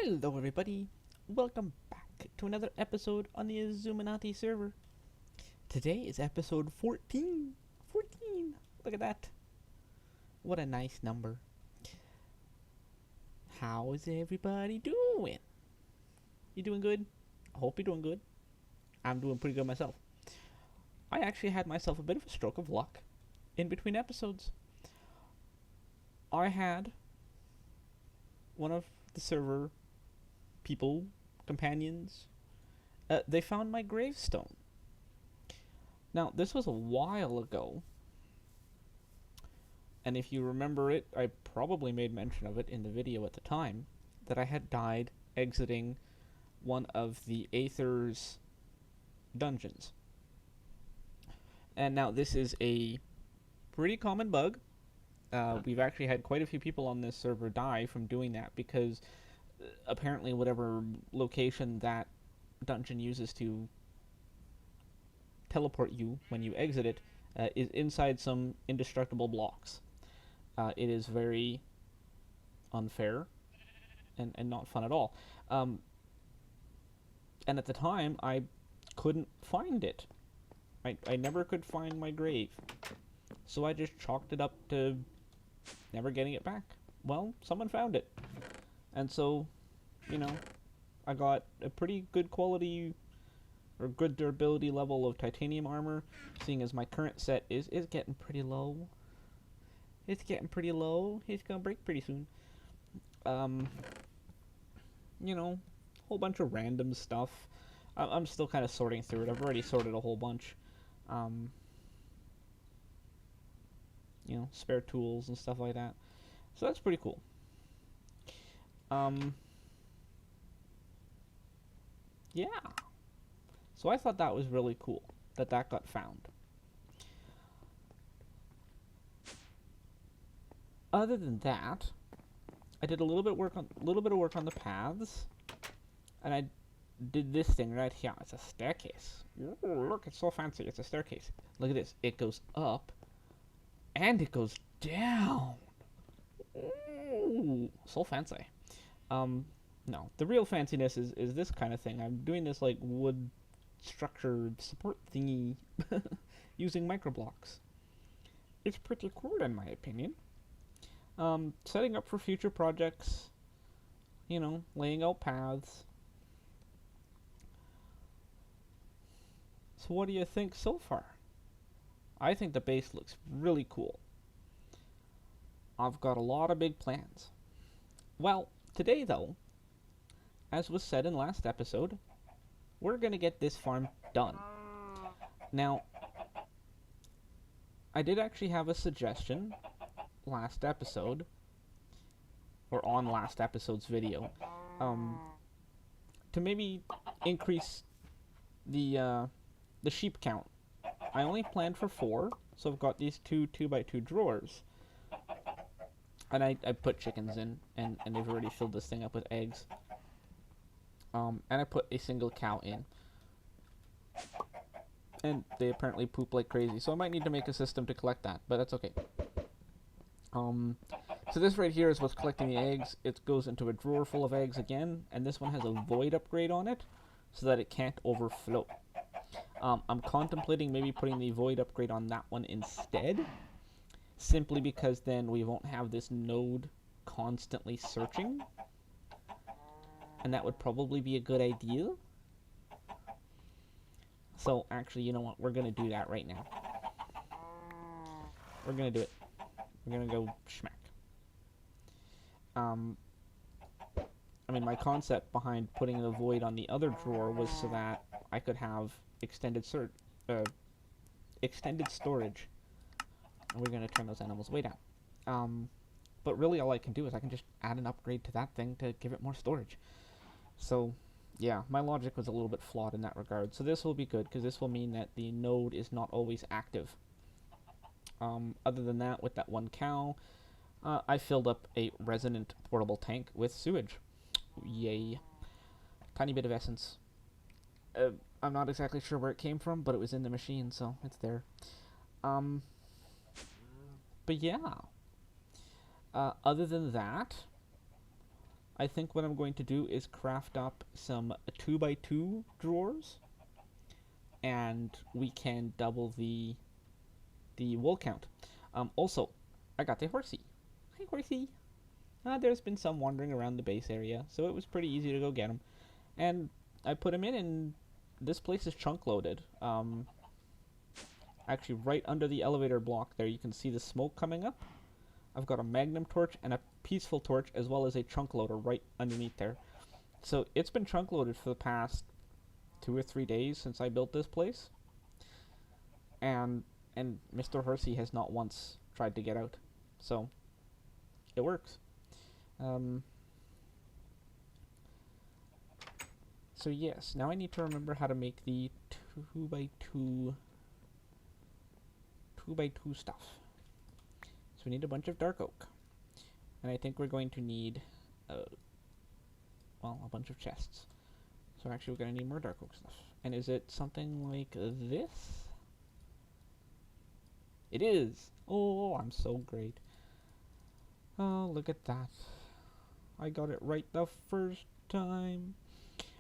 Hello everybody, welcome back to another episode on the Xisuminati server. Today is episode 14. 14! Look at that. What a nice number. How is everybody doing? You doing good? I hope you're doing good. I'm doing pretty good myself. I actually had myself a bit of a stroke of luck in between episodes. I had one of the server people, companions, they found my gravestone. Now, this was a while ago, and if you remember it, I probably made mention of it in the video at the time, that I had died exiting one of the Aether's dungeons. And now this is a pretty common bug. We've actually had quite a few people on this server die from doing that because apparently whatever location that dungeon uses to teleport you when you exit it is inside some indestructible blocks. It is very unfair and not fun at all. And at the time, I couldn't find it. I never could find my grave. So I just chalked it up to never getting it back. Well, someone found it. And so, I got a pretty good quality or good durability level of titanium armor, seeing as my current set is getting pretty low. It's getting pretty low. It's gonna break pretty soon. Whole bunch of random stuff. I'm still kind of sorting through it. I've already sorted a whole bunch. Spare tools and stuff like that. So that's pretty cool. Yeah. So I thought that was really cool that got found. Other than that, I did a little bit of work on the paths, and I did this thing right here. It's a staircase. Ooh, look, it's so fancy. It's a staircase. Look at this. It goes up, and it goes down. Ooh, so fancy. No, the real fanciness is this kind of thing. I'm doing this like wood structured support thingy using microblocks. It's pretty cool in my opinion. Setting up for future projects, laying out paths. So what do you think so far? I think the base looks really cool. I've got a lot of big plans. Well, today though, as was said in last episode, we're going to get this farm done. Now, I did actually have a suggestion last episode, or on last episode's video, to maybe increase the sheep count. I only planned for 4, so I've got these 2x2 drawers. And I put chickens in, and they've already filled this thing up with eggs. And I put a single cow in. And they apparently poop like crazy, so I might need to make a system to collect that, but that's okay. So this right here is what's collecting the eggs. It goes into a drawer full of eggs again, and this one has a void upgrade on it, so that it can't overflow. I'm contemplating maybe putting the void upgrade on that one instead, simply because then we won't have this node constantly searching. And that would probably be a good idea. So actually, you know what? We're going to do that right now. We're going to do it. We're going to go schmack. My concept behind putting the void on the other drawer was so that I could have extended storage. And we're going to turn those animals way down. But really all I can do is I can just add an upgrade to that thing to give it more storage. So, yeah, my logic was a little bit flawed in that regard. So this will be good, because this will mean that the node is not always active. Other than that, with that one cow, I filled up a resonant portable tank with sewage. Yay. Tiny bit of essence. I'm not exactly sure where it came from, but it was in the machine, so it's there. But yeah. Other than that, I think what I'm going to do is craft up some 2x2 drawers, and we can double the wool count. Also, I got the horsey. Hi, horsey. There's been some wandering around the base area, so it was pretty easy to go get him. And I put him in, and this place is chunk loaded. Actually, right under the elevator block there, you can see the smoke coming up. I've got a magnum torch and a peaceful torch, as well as a chunk loader right underneath there. So it's been chunk loaded for the past 2 or 3 days since I built this place. And Mr. Hersey has not once tried to get out. So it works. So yes, now I need to remember how to make the 2x2 stuff. So we need a bunch of dark oak. And I think we're going to need, well, a bunch of chests. So actually we're going to need more dark oak stuff. And is it something like this? It is! Oh, I'm so great. Oh, look at that. I got it right the first time.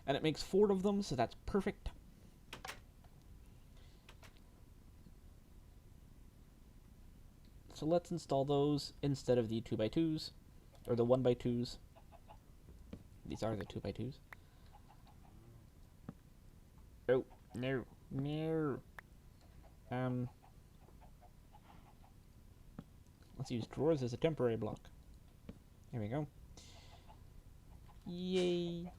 And it makes 4 of them, so that's perfect. So let's install those instead of the 2x2s, or the 1x2s. These are the 2x2s. Oh, no, no. Let's use drawers as a temporary block. There we go. Yay.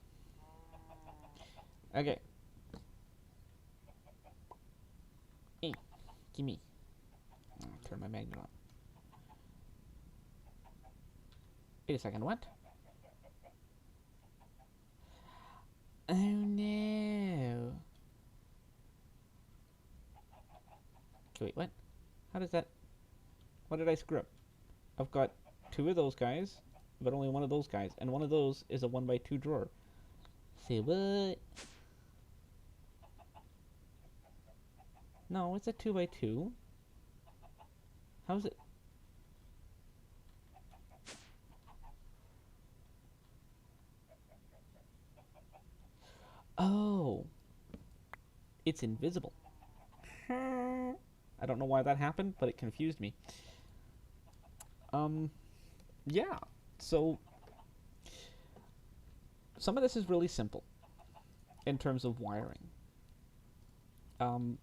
Okay. Hey, gimme. Turn my magnet on. Wait a second, what? Oh no. Okay, wait, what? How does that... What did I screw up? I've got 2 of those guys, but only 1 of those guys, and 1 of those is a 1x2 drawer. Say what? No, it's a 2x2. How's it? Oh. It's invisible. I don't know why that happened, but it confused me. Yeah. So, some of this is really simple in terms of wiring.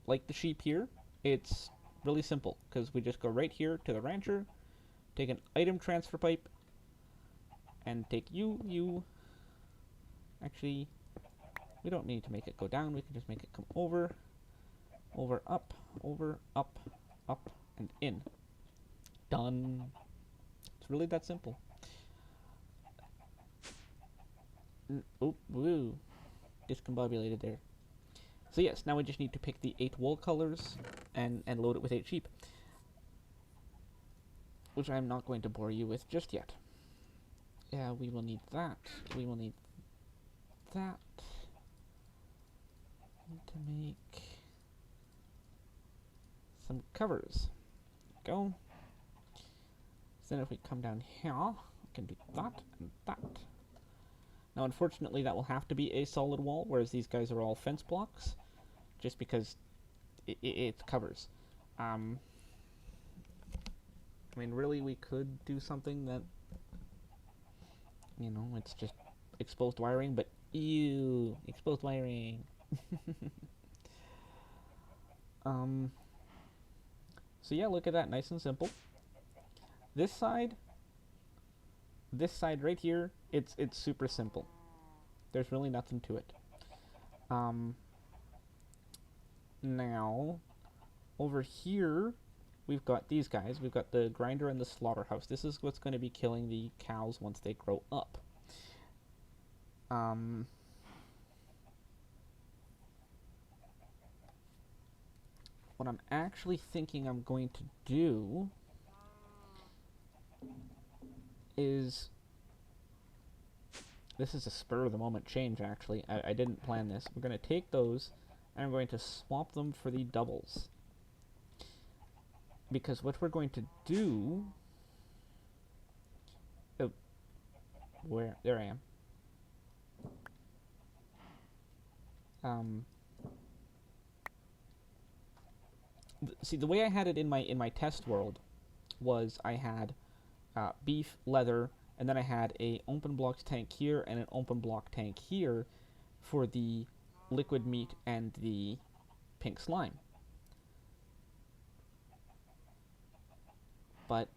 Like the sheep here, it's really simple because we just go right here to the rancher, take an item transfer pipe, and take you. Actually, we don't need to make it go down. We can just make it come over, up, and in. Done. It's really that simple. Oh, woo. Discombobulated there. So yes, now we just need to pick the 8 wool colors and load it with 8 sheep. Which I'm not going to bore you with just yet. Yeah, we will need that. We will need that. Need to make some covers. Go. So then if we come down here, we can do that and that. Now unfortunately that will have to be a solid wall, whereas these guys are all fence blocks, just because it covers. I mean, really we could do something that, you know, it's just exposed wiring, but ew, exposed wiring. So yeah, look at that, nice and simple. This side right here, it's super simple. There's really nothing to it. Now, over here, we've got these guys. We've got the grinder and the slaughterhouse. This is what's going to be killing the cows once they grow up. What I'm actually thinking I'm going to do is... This is a spur-of-the-moment change, actually. I didn't plan this. We're going to take those, and I'm going to swap them for the doubles. Because what we're going to do... Oh, Where? There I am. See, the way I had it in my test world was I had beef, leather, and then I had a open block tank here and an open block tank here for the liquid meat and the pink slime. But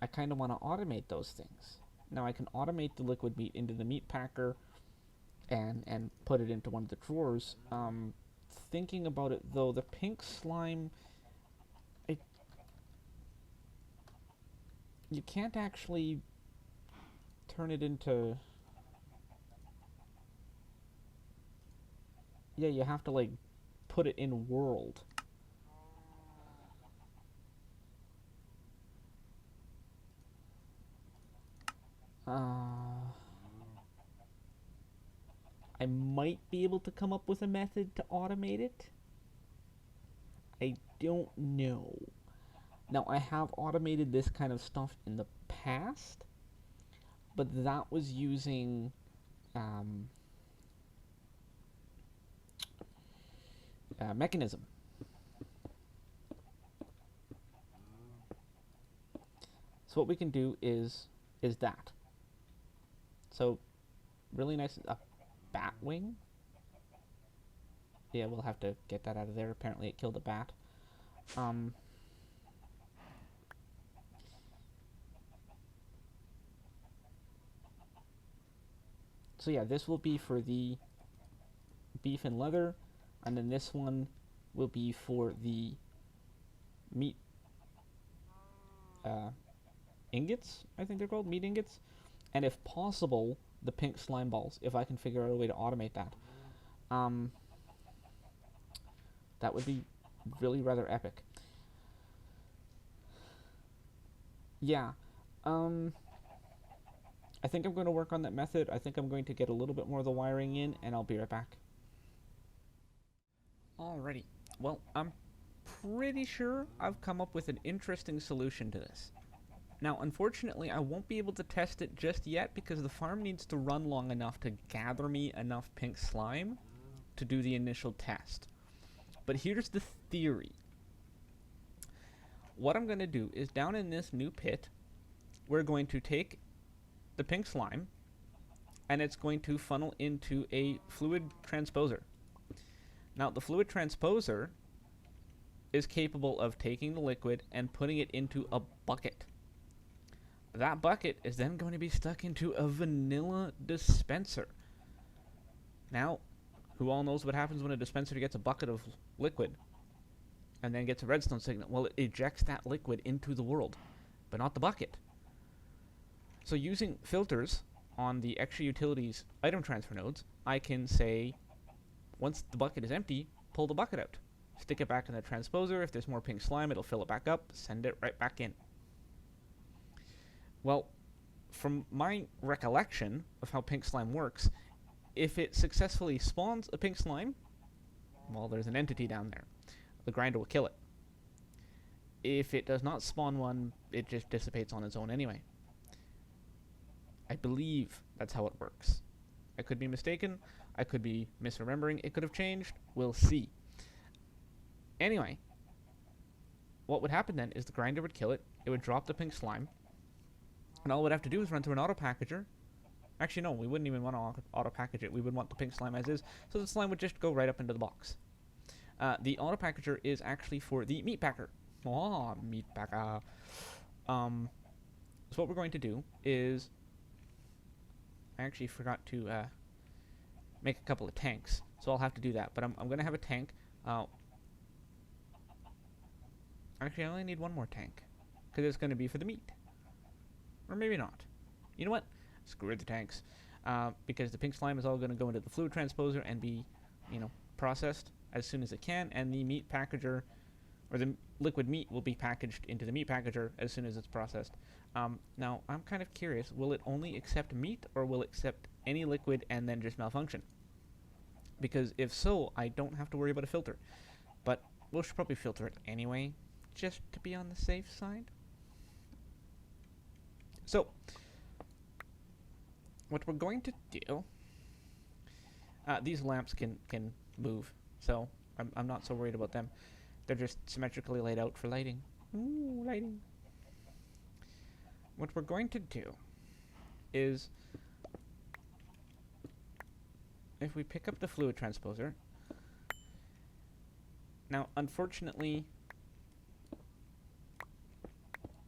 I kind of want to automate those things. Now I can automate the liquid meat into the meat packer and put it into one of the drawers. Thinking about it though, the pink slime, you can't actually turn it into... Yeah, you have to like put it in world. I might be able to come up with a method to automate it. I don't know. Now, I have automated this kind of stuff in the past, but that was using mechanism. So what we can do is that. So really nice. Bat wing. Yeah, we'll have to get that out of there. Apparently it killed a bat. So yeah, this will be for the beef and leather, and then this one will be for the meat ingots, I think they're called, meat ingots, and if possible, the pink slime balls, if I can figure out a way to automate that. That would be really rather epic. Yeah, I think I'm going to work on that method. I think I'm going to get a little bit more of the wiring in, and I'll be right back. Alrighty, well, I'm pretty sure I've come up with an interesting solution to this. Now, unfortunately, I won't be able to test it just yet because the farm needs to run long enough to gather me enough pink slime to do the initial test. But here's the theory. What I'm going to do is down in this new pit, we're going to take the pink slime and it's going to funnel into a fluid transposer. Now, the fluid transposer is capable of taking the liquid and putting it into a bucket. That bucket is then going to be stuck into a vanilla dispenser. Now, who all knows what happens when a dispenser gets a bucket of liquid and then gets a redstone signal? Well, it ejects that liquid into the world, but not the bucket. So using filters on the extra utilities item transfer nodes, I can say, once the bucket is empty, pull the bucket out. Stick it back in the transposer. If there's more pink slime, it'll fill it back up, send it right back in. Well, from my recollection of how pink slime works, if it successfully spawns a pink slime, well, there's an entity down there. The grinder will kill it. If it does not spawn one, it just dissipates on its own anyway. I believe that's how it works. I could be mistaken. I could be misremembering. It could have changed. We'll see. Anyway, what would happen then is the grinder would kill it. It would drop the pink slime. And all it would have to do is run through an auto packager. Actually, no, we wouldn't even want to auto package it. We would want the pink slime as is. So the slime would just go right up into the box. The auto packager is actually for the meat packer. Oh, meat packer. So what we're going to do is, I actually forgot to make a couple of tanks, so I'll have to do that. But I'm going to have a tank. Actually, I only need one more tank, because it's going to be for the meat. Or maybe not. You know what? Screw the tanks. Because the pink slime is all going to go into the fluid transposer and be, processed as soon as it can, and the meat packager, or the liquid meat, will be packaged into the meat packager as soon as it's processed. Now, I'm kind of curious, will it only accept meat, or will it accept any liquid and then just malfunction? Because if so, I don't have to worry about a filter. But we should probably filter it anyway, just to be on the safe side. So, what we're going to do, these lamps can move, so I'm not so worried about them. They're just symmetrically laid out for lighting. Ooh, lighting. What we're going to do is, if we pick up the fluid transposer, now unfortunately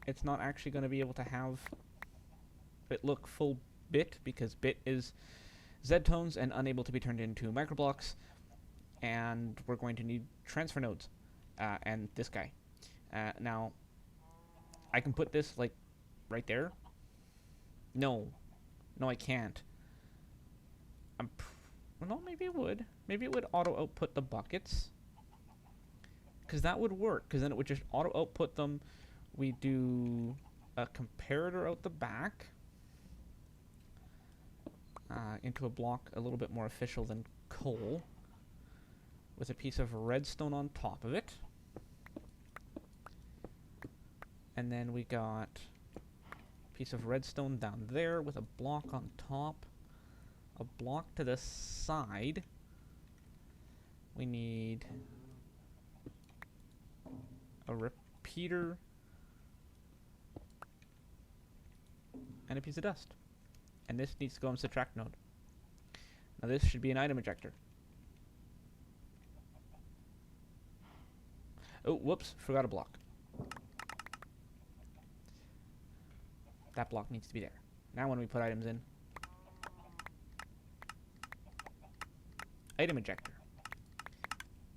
it's not actually going to be able to have it look full bit, because bit is Z-tones and unable to be turned into microblocks, and we're going to need transfer nodes, and this guy. Now, I can put this, like, right there. No, I can't. Well, no, maybe it would. Maybe it would auto-output the buckets, because that would work, because then it would just auto-output them. We do a comparator out the back, into a block a little bit more official than coal, with a piece of redstone on top of it. And then we got a piece of redstone down there with a block on top, a block to the side. We need a repeater and a piece of dust. And this needs to go on subtract node. Now this should be an item ejector. Oh, whoops, forgot a block. That block needs to be there. Now when we put items in, item ejector.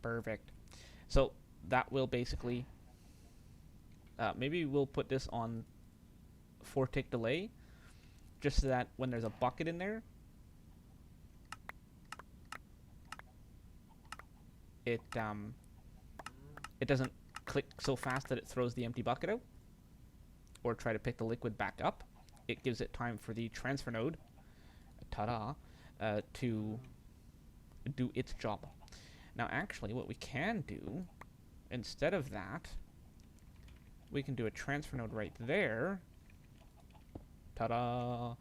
Perfect. So that will basically, maybe we'll put this on 4-tick delay, just so that when there's a bucket in there, it doesn't click so fast that it throws the empty bucket out, or try to pick the liquid back up. It gives it time for the transfer node, ta-da, to do its job. Now actually what we can do, instead of that, we can do a transfer node right there. Ta-da!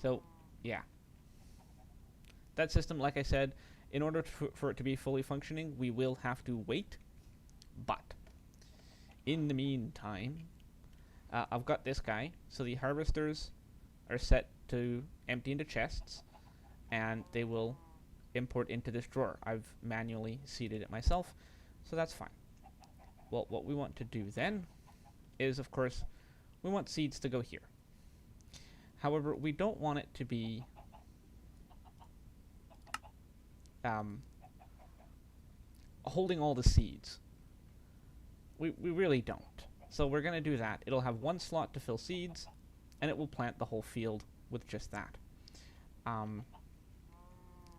So, yeah. That system, like I said, in order for it to be fully functioning, we will have to wait. But, in the meantime, I've got this guy. So the harvesters are set to empty into chests, and they will import into this drawer. I've manually seeded it myself, so that's fine. Well, what we want to do then is, of course, we want seeds to go here. However, we don't want it to be holding all the seeds. We really don't. So we're going to do that. It'll have one slot to fill seeds, and it will plant the whole field with just that.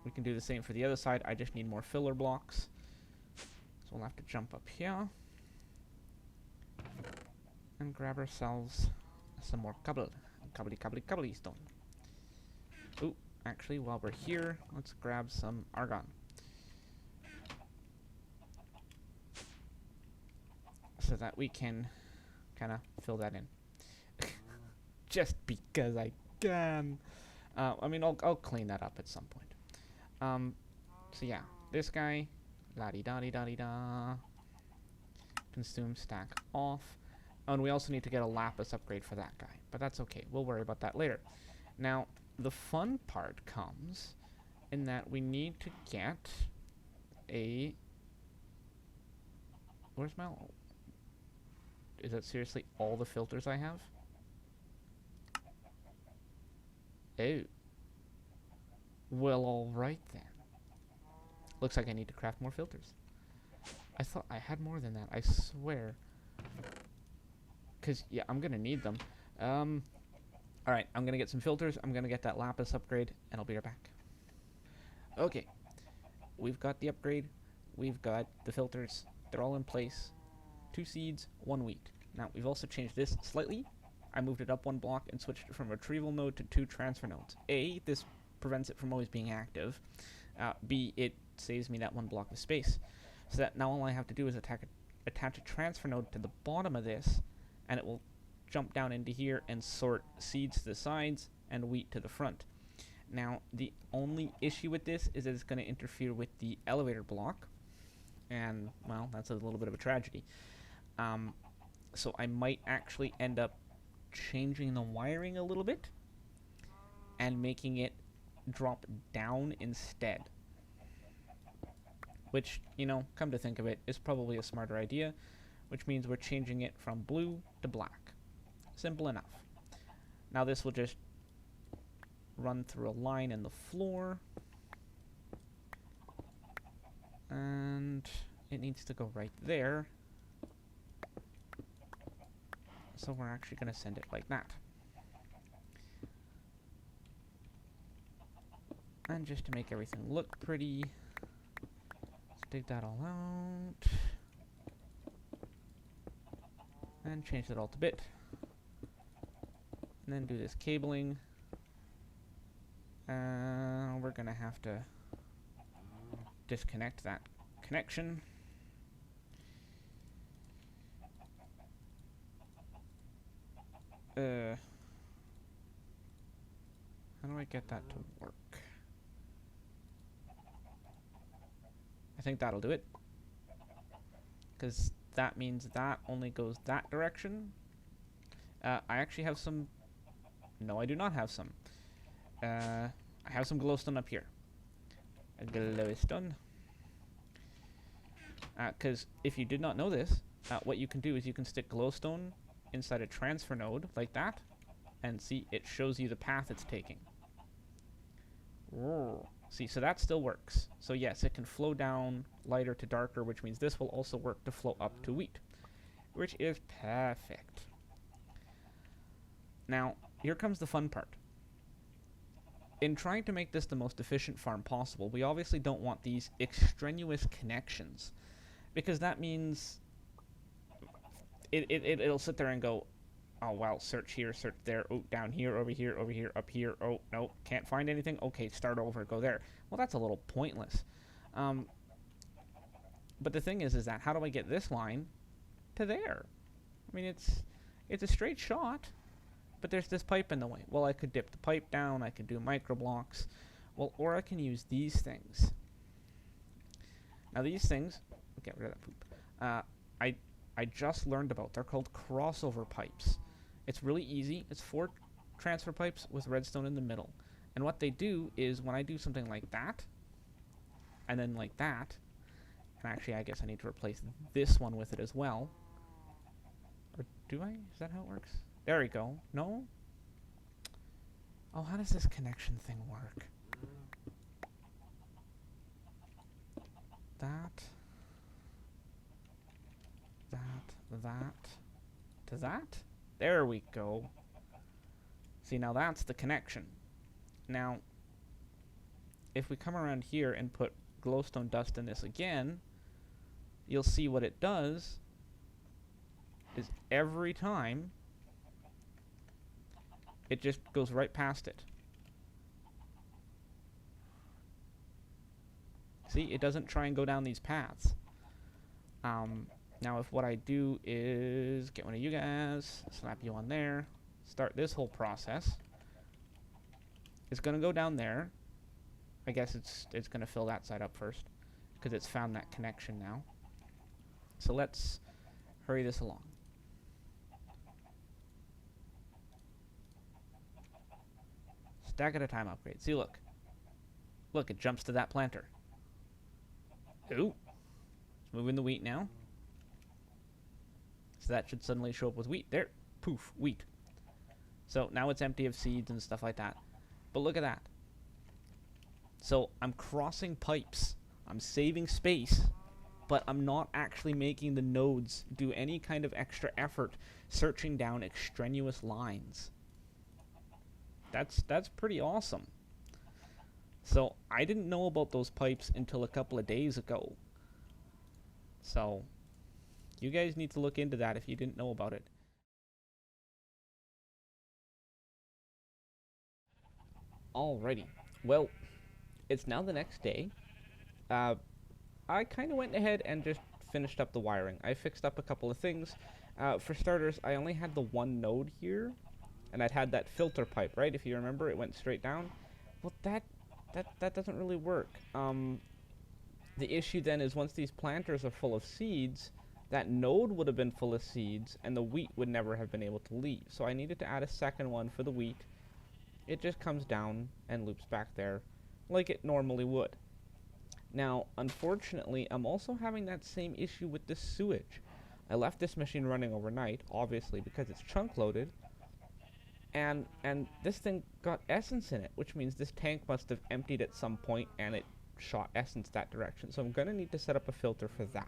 We can do the same for the other side. I just need more filler blocks. So we'll have to jump up here and grab ourselves some more cobbley stone. Ooh, actually, while we're here, let's grab some argon. So that we can kind of fill that in. Just because I can. I mean, I'll clean that up at some point. So yeah, this guy, la-di-da-di-da-di-da. Consume stack off. Oh, and we also need to get a lapis upgrade for that guy, but that's okay. We'll worry about that later. Now, the fun part comes in that we need to get a... Where's my... Is that seriously all the filters I have? Oh. Well, alright then. Looks like I need to craft more filters. I thought I had more than that, I swear. Because, yeah, I'm going to need them. Alright, I'm going to get some filters. I'm going to get that lapis upgrade, and I'll be right back. Okay. We've got the upgrade. We've got the filters. They're all in place. 2 seeds, 1 wheat. Now, we've also changed this slightly. I moved it up 1 block and switched it from retrieval node to 2 transfer nodes. A, this prevents it from always being active. B, it saves me that 1 block of space. So that now all I have to do is attach a transfer node to the bottom of this, and it will jump down into here and sort seeds to the sides and wheat to the front. Now, the only issue with this is that it's going to interfere with the elevator block, and, well, that's a little bit of a tragedy. So I might actually end up changing the wiring a little bit and making it drop down instead. Which, you know, come to think of it, is probably a smarter idea, which means we're changing it from blue to black. Simple enough. Now this will just run through a line in the floor, and it needs to go right there. So we're actually going to send it like that. And just to make everything look pretty, let's dig that all out. And change that all to bit. And then do this cabling. We're going to have to disconnect that connection. How do I get that to work? I think that'll do it. Because that means that only goes that direction. I actually have some... No, I do not have some. I have some glowstone up here. A glowstone. Because if you did not know this, what you can do is you can stick glowstone inside a transfer node like that, and see, it shows you the path it's taking. Whoa. See, so that still works. So yes, it can flow down lighter to darker, which means this will also work to flow up to wheat, which is perfect. Now, here comes the fun part. In trying to make this the most efficient farm possible, we obviously don't want these extraneous connections, because that means it'll sit there and go, oh, well, search here, search there, oh, down here, over here, up here, oh, no, can't find anything, okay, start over, go there. Well, that's a little pointless. But the thing is that how do I get this line to there? I mean, it's a straight shot, but there's this pipe in the way. Well, I could dip the pipe down, I could do micro blocks, well, or I can use these things. Now, these things, get rid of that poop, I just learned about. They're called crossover pipes. It's really easy. It's 4 transfer pipes with redstone in the middle. And what they do is when I do something like that, and then like that, and actually I guess I need to replace this one with it as well. Or do I? Is that how it works? There we go. No? Oh, how does this connection thing work? That to that. There we go. See, now that's the connection. Now, if we come around here and put glowstone dust in this again, you'll see what it does is every time it just goes right past it. See, it doesn't try and go down these paths. Now, if what I do is get one of you guys, slap you on there, start this whole process, it's going to go down there. I guess it's going to fill that side up first, because it's found that connection now. So let's hurry this along. Stack at a time upgrade. See, look. Look, it jumps to that planter. Ooh. It's moving the wheat now. So that should suddenly show up with wheat. There. Poof. Wheat. So now it's empty of seeds and stuff like that. But look at that. So I'm crossing pipes. I'm saving space. But I'm not actually making the nodes do any kind of extra effort searching down extraneous lines. That's pretty awesome. So I didn't know about those pipes until a couple of days ago. So you guys need to look into that if you didn't know about it. Alrighty. Well, it's now the next day. I kind of went ahead and just finished up the wiring. I fixed up a couple of things. For starters, I only had the one node here, and I'd had that filter pipe, right? If you remember, it went straight down. Well, that doesn't really work. The issue then is once these planters are full of seeds, that node would have been full of seeds, and the wheat would never have been able to leave. So I needed to add a second one for the wheat. It just comes down and loops back there like it normally would. Now, unfortunately, I'm also having that same issue with the sewage. I left this machine running overnight, obviously, because it's chunk loaded, and this thing got essence in it, which means this tank must have emptied at some point and it shot essence that direction. So I'm going to need to set up a filter for that.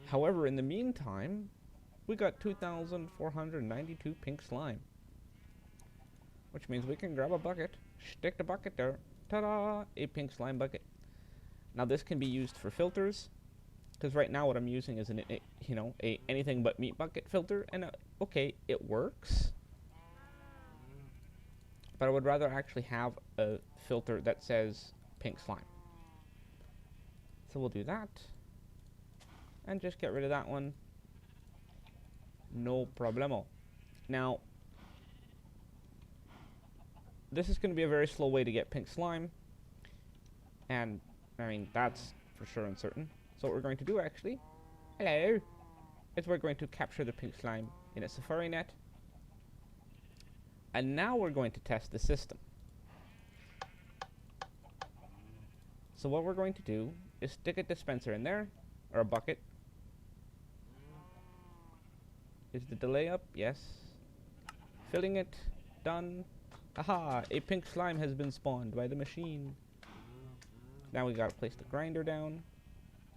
However, in the meantime, we got 2,492 pink slime, which means we can grab a bucket, stick the bucket there, ta-da, a pink slime bucket. Now this can be used for filters, because right now what I'm using is a anything but meat bucket filter, and okay, it works, but I would rather actually have a filter that says pink slime. So we'll do that, and just get rid of that one. No problemo. Now, this is going to be a very slow way to get pink slime, and I mean, that's for sure and certain. So what we're going to do actually, hello, is we're going to capture the pink slime in a safari net. And now we're going to test the system. So what we're going to do is stick a dispenser in there, or a bucket. Is the delay up? Yes. Filling it. Done. Aha! A pink slime has been spawned by the machine. Now we gotta place the grinder down,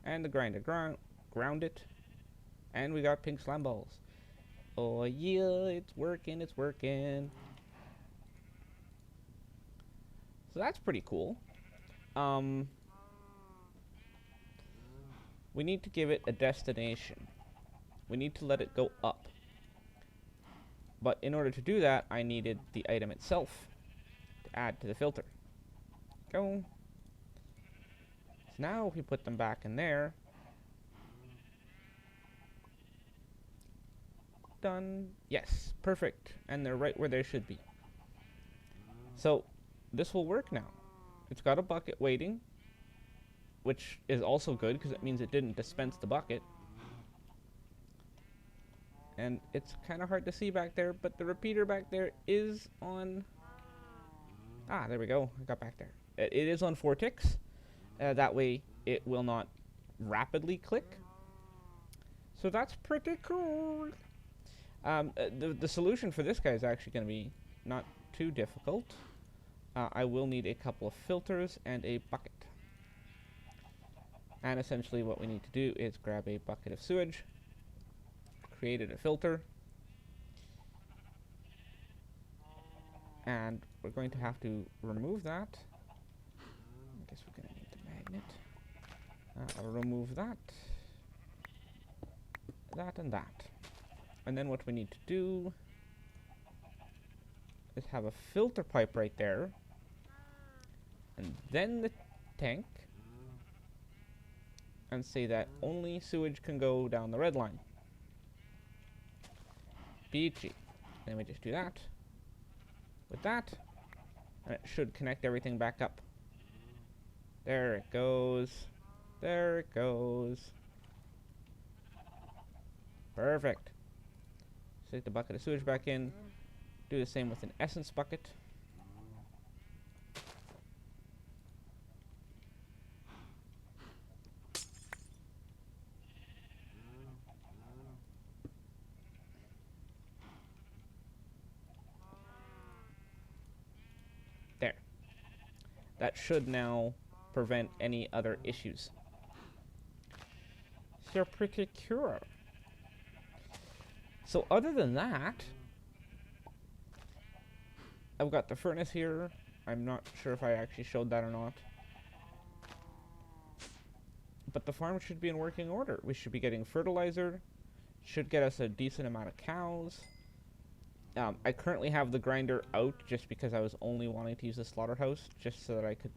and the grinder ground it, and we got pink slime balls. Oh yeah, it's working, it's working. So that's pretty cool. We need to give it a destination. We need to let it go up. But in order to do that, I needed the item itself to add to the filter. Go. Now if we put them back in there, done. Yes, perfect, and they're right where they should be. So this will work now. It's got a bucket waiting, which is also good because it means it didn't dispense the bucket. And it's kind of hard to see back there, but the repeater back there is on. Ah, there we go. I got back there. It is on 4 ticks. That way it will not rapidly click. So that's pretty cool. The solution for this guy is actually going to be not too difficult. I will need a couple of filters and a bucket. And essentially what we need to do is grab a bucket of sewage, create a filter, and we're going to have to remove that. I guess we're going to need the magnet. I'll remove that, that, and that. And then what we need to do is have a filter pipe right there, and then the tank, and say that only sewage can go down the red line. Peachy. Then we just do that with that, and it should connect everything back up. There it goes. There it goes. Perfect. Stick the bucket of sewage back in. Do the same with an essence bucket. There. That should now prevent any other issues. So pretty cool. So other than that, I've got the furnace here. I'm not sure if I actually showed that or not. But the farm should be in working order. We should be getting fertilizer. Should get us a decent amount of cows. I currently have the grinder out just because I was only wanting to use the slaughterhouse, just so that I could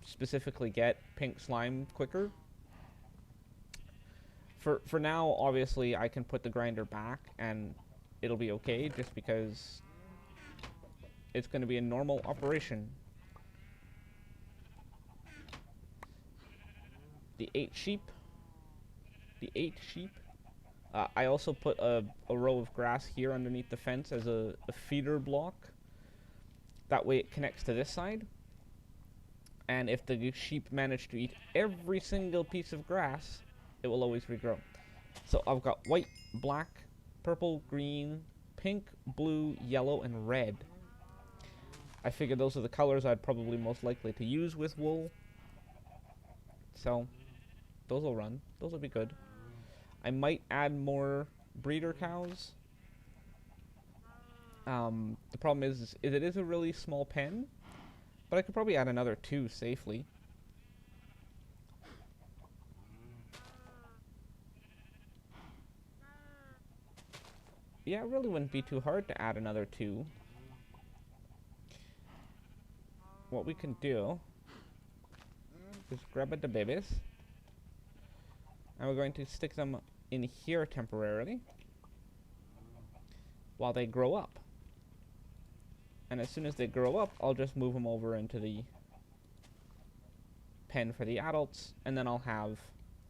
specifically get pink slime quicker. For now, obviously, I can put the grinder back and it'll be okay, just because it's going to be a normal operation. The 8 sheep. The 8 sheep. I also put a row of grass here underneath the fence as a feeder block. That way it connects to this side. And if the sheep manage to eat every single piece of grass, it will always regrow. So I've got white, black, purple, green, pink, blue, yellow, and red. I figured those are the colors I'd probably most likely to use with wool. So those will run. Those will be good. I might add more breeder cows. The problem is it is a really small pen, but I could probably add another 2 safely. Yeah, it really wouldn't be too hard to add another 2. What we can do is grab the babies, and we're going to stick them in here temporarily while they grow up. And as soon as they grow up, I'll just move them over into the pen for the adults, and then I'll have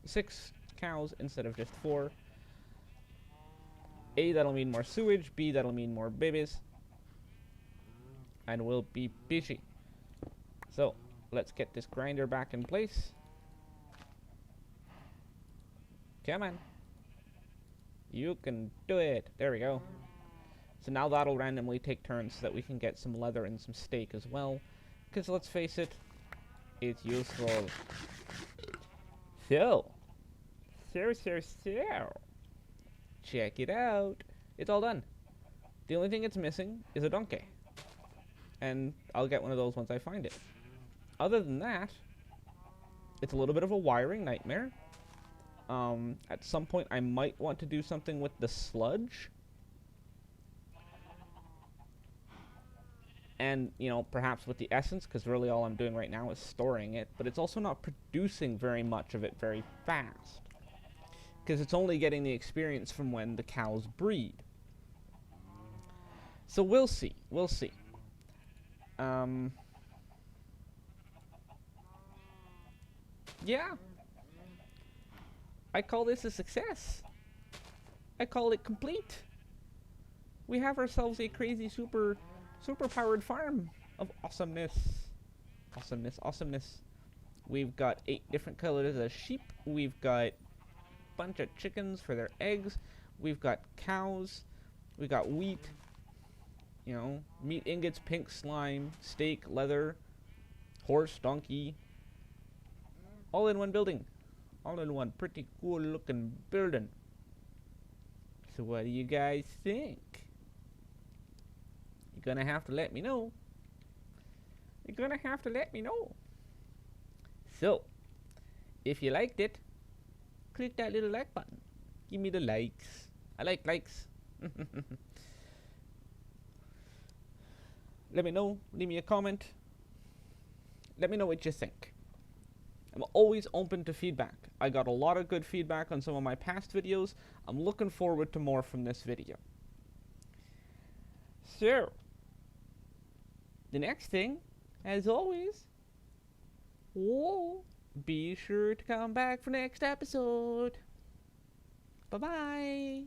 6 cows instead of just 4. A, that'll mean more sewage. B, that'll mean more babies. And we'll be busy. So, let's get this grinder back in place. Come on. You can do it. There we go. So now that'll randomly take turns so that we can get some leather and some steak as well. Because let's face it, it's useful. So. Check it out. It's all done. The only thing it's missing is a donkey. And I'll get one of those once I find it. Other than that, it's a little bit of a wiring nightmare. At some point I might want to do something with the sludge. And, you know, perhaps with the essence, because really all I'm doing right now is storing it. But it's also not producing very much of it very fast, because it's only getting the experience from when the cows breed. So we'll see. We'll see. Yeah. I call this a success. I call it complete. We have ourselves a crazy super powered farm of awesomeness. Awesomeness. We've got 8 different colors of sheep. We've got bunch of chickens for their eggs. We've got cows. We've got wheat. You know, meat ingots, pink slime, steak, leather, horse, donkey. All in one building. All in one pretty cool looking building. So what do you guys think? You're gonna have to let me know. You're gonna have to let me know. So, if you liked it, click that little like button. Give me the likes. I like likes. Let me know. Leave me a comment. Let me know what you think. I'm always open to feedback. I got a lot of good feedback on some of my past videos. I'm looking forward to more from this video. So, the next thing, as always, whoa, be sure to come back for next episode. Bye-bye.